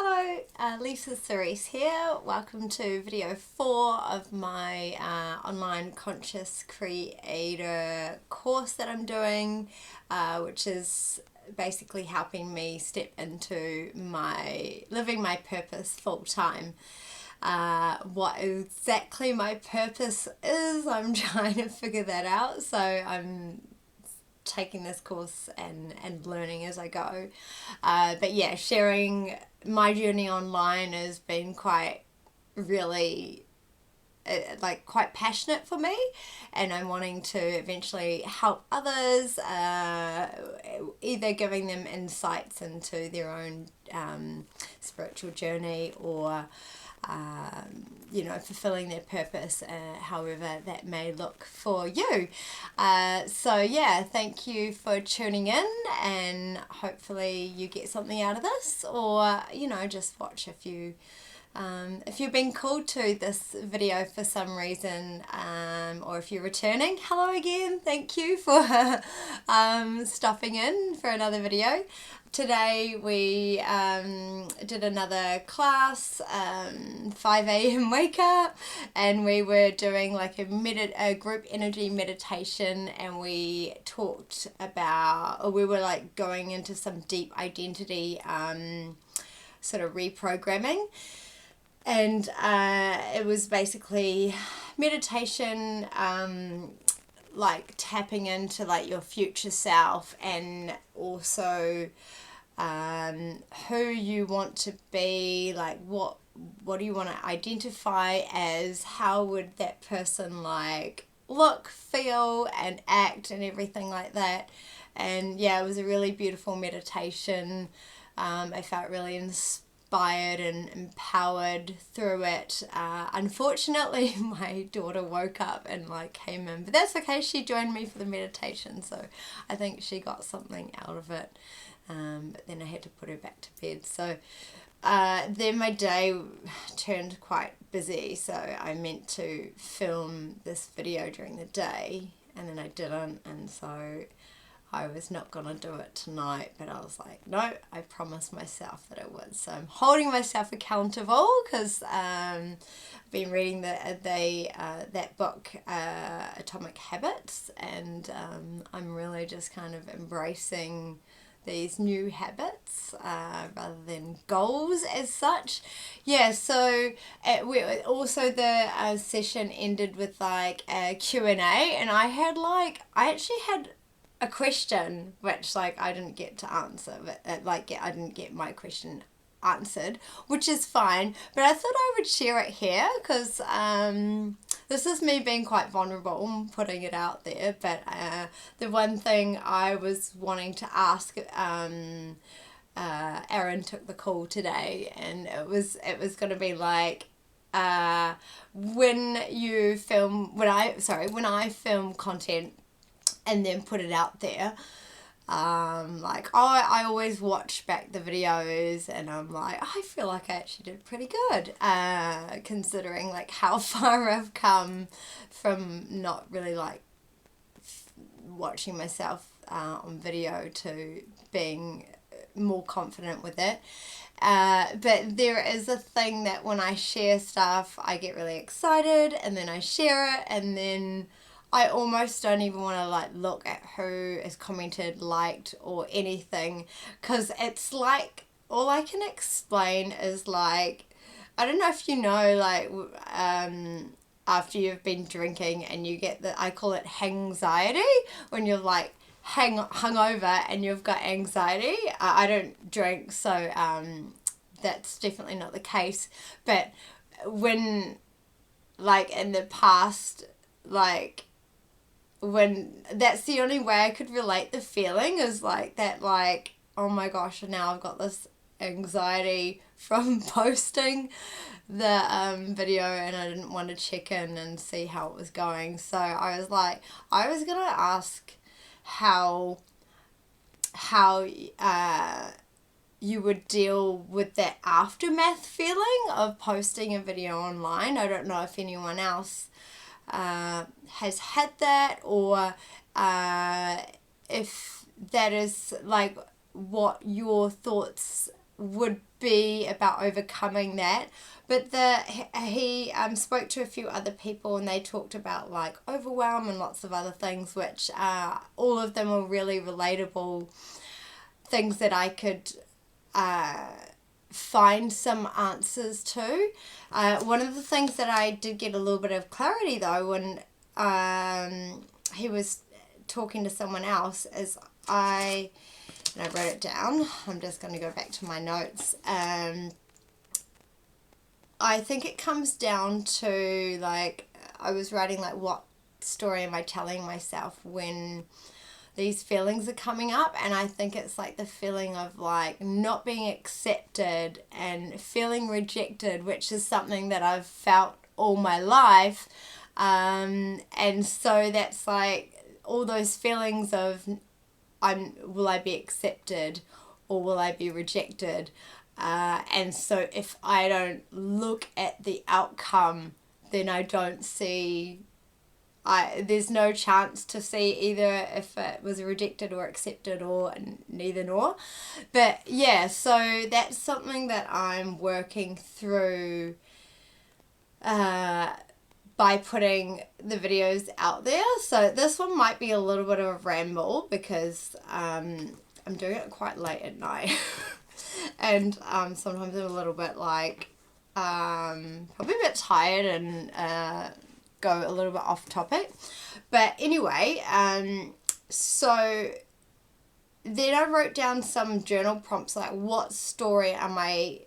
Hello, Lisa Cerise here. Welcome to video 4 of my online conscious creator course that I'm doing, which is basically helping me step into living my purpose full time. What exactly my purpose is, I'm trying to figure that out, so I'm taking this course and learning as I go. But yeah, sharing my journey online has been quite quite passionate for me, and I'm wanting to eventually help others, either giving them insights into their own spiritual journey or fulfilling their purpose, however that may look for you. So yeah, thank you for tuning in, and hopefully you get something out of this, or just watch if you've been called to this video for some reason, or if you're returning, hello again, thank you for stopping in for another video. Today we did another class, 5 a.m. wake up, and we were doing like a group energy meditation, and we talked about, or we were like going into some deep identity sort of reprogramming. And it was basically meditation, like tapping into like your future self, and also who you want to be, like what do you want to identify as, how would that person like look, feel and act and everything like that. And yeah, it was a really beautiful meditation. I felt really inspired and empowered through it. Unfortunately, my daughter woke up and like came in, but that's okay. She joined me for the meditation, so I think she got something out of it. But then I had to put her back to bed. So then my day turned quite busy, so I meant to film this video during the day, and then I didn't, and so I was not going to do it tonight, but I was like, no, I promised myself that I would. So I'm holding myself accountable, because I've been reading that book, Atomic Habits, and I'm really just kind of embracing these new habits rather than goals as such. Yeah, so the session ended with like a Q&A, and I actually had a question which like I didn't get to answer, but I didn't get my question answered, which is fine, but I thought I would share it here, because this is me being quite vulnerable and putting it out there. But the one thing I was wanting to ask, Aaron took the call today, and it was going to be like, when I film content and then put it out there, I always watch back the videos, and I'm like, I feel like I actually did pretty good, considering like how far I've come from not really like watching myself on video to being more confident with it. But there is a thing that when I share stuff, I get really excited, and then I share it, and then I almost don't even want to like look at who has commented, liked or anything, because it's like all I can explain is like, I don't know if you know, like after you've been drinking and you get I call it hangxiety, when you're like hungover and you've got anxiety. I don't drink, so that's definitely not the case, but when like in the past, like when that's the only way I could relate the feeling, is like that, like, oh my gosh, now I've got this anxiety from posting the video, and I didn't want to check in and see how it was going. So I was like, I was gonna ask how you would deal with that aftermath feeling of posting a video online. I don't know if anyone else has had that, or if that is like what your thoughts would be about overcoming that. But he spoke to a few other people, and they talked about like overwhelm and lots of other things, which all of them are really relatable things that I could find some answers to. One of the things that I did get a little bit of clarity though when he was talking to someone else is I wrote it down. I'm just going to go back to my notes. I think it comes down to like I was writing like what story am I telling myself when these feelings are coming up, and I think it's like the feeling of like not being accepted and feeling rejected, which is something that I've felt all my life, and so that's like all those feelings of will I be accepted or will I be rejected, and so if I don't look at the outcome, then I don't see there's no chance to see either if it was rejected or accepted or neither nor. But yeah, so that's something that I'm working through by putting the videos out there. So this one might be a little bit of a ramble because I'm doing it quite late at night and sometimes I'm a little bit like probably a bit tired and go a little bit off topic. But anyway, so then I wrote down some journal prompts like what story am I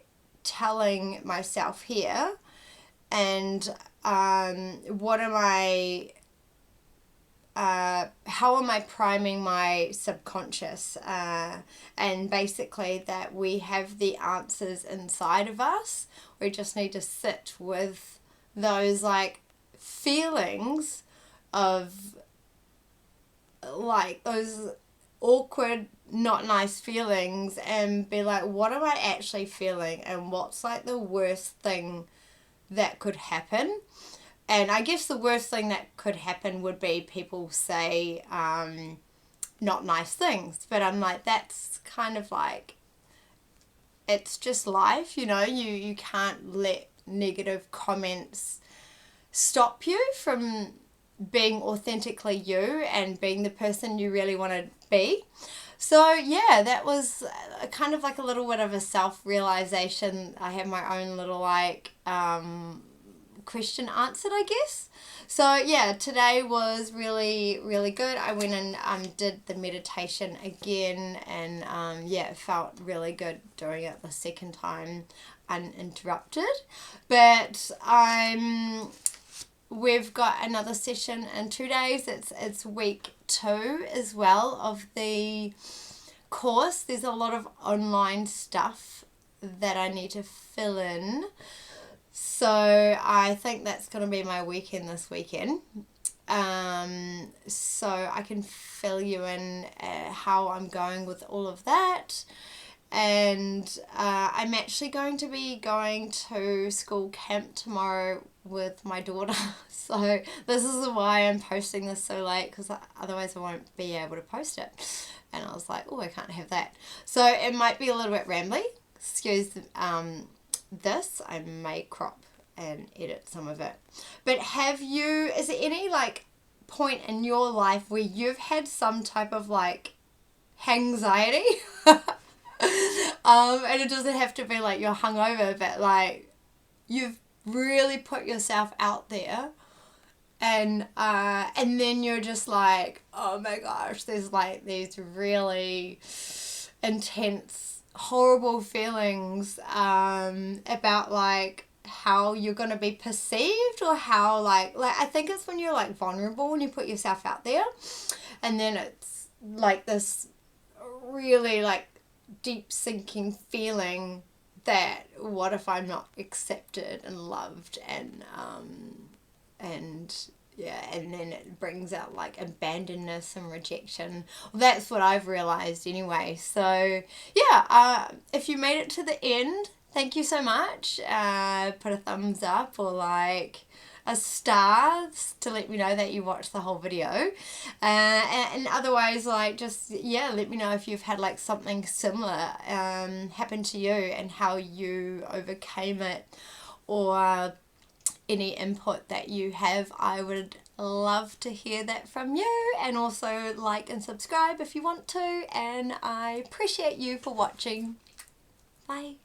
telling myself here, and what am I how am I priming my subconscious, and basically that we have the answers inside of us. We just need to sit with those like feelings of like those awkward, not nice feelings, and be like, what am I actually feeling, and what's like the worst thing that could happen? And I guess the worst thing that could happen would be people say not nice things, but I'm like, that's kind of like, it's just life, you know. You can't let negative comments stop you from being authentically you and being the person you really want to be. So yeah, that was kind of like a little bit of a self-realization. I had my own little like question answered, I guess. So yeah, today was really, really good. I went and did the meditation again, and yeah, it felt really good doing it the second time uninterrupted. But we've got another session in 2 days. It's week 2 as well of the course. There's a lot of online stuff that I need to fill in. So I think that's going to be my weekend this weekend. So I can fill you in how I'm going with all of that. And I'm actually going to be going to school camp tomorrow with my daughter. So this is why I'm posting this so late, because otherwise I won't be able to post it. And I was like, oh, I can't have that. So it might be a little bit rambly. Excuse this. I may crop and edit some of it. But is there any like point in your life where you've had some type of like anxiety? And it doesn't have to be like you're hungover, but like you've really put yourself out there, and then you're just like, oh my gosh, there's like these really intense, horrible feelings about like how you're gonna be perceived, or how like I think it's when you're like vulnerable, when you put yourself out there, and then it's like this really like deep sinking feeling that what if I'm not accepted and loved, and yeah, and then it brings out like abandonedness and rejection. Well, that's what I've realized anyway. So yeah, if you made it to the end, thank you so much. Put a thumbs up or like a star to let me know that you watched the whole video. And otherwise, like, just, yeah, let me know if you've had like something similar happen to you and how you overcame it, or any input that you have. I would love to hear that from you, and also like and subscribe if you want to, and I appreciate you for watching. Bye.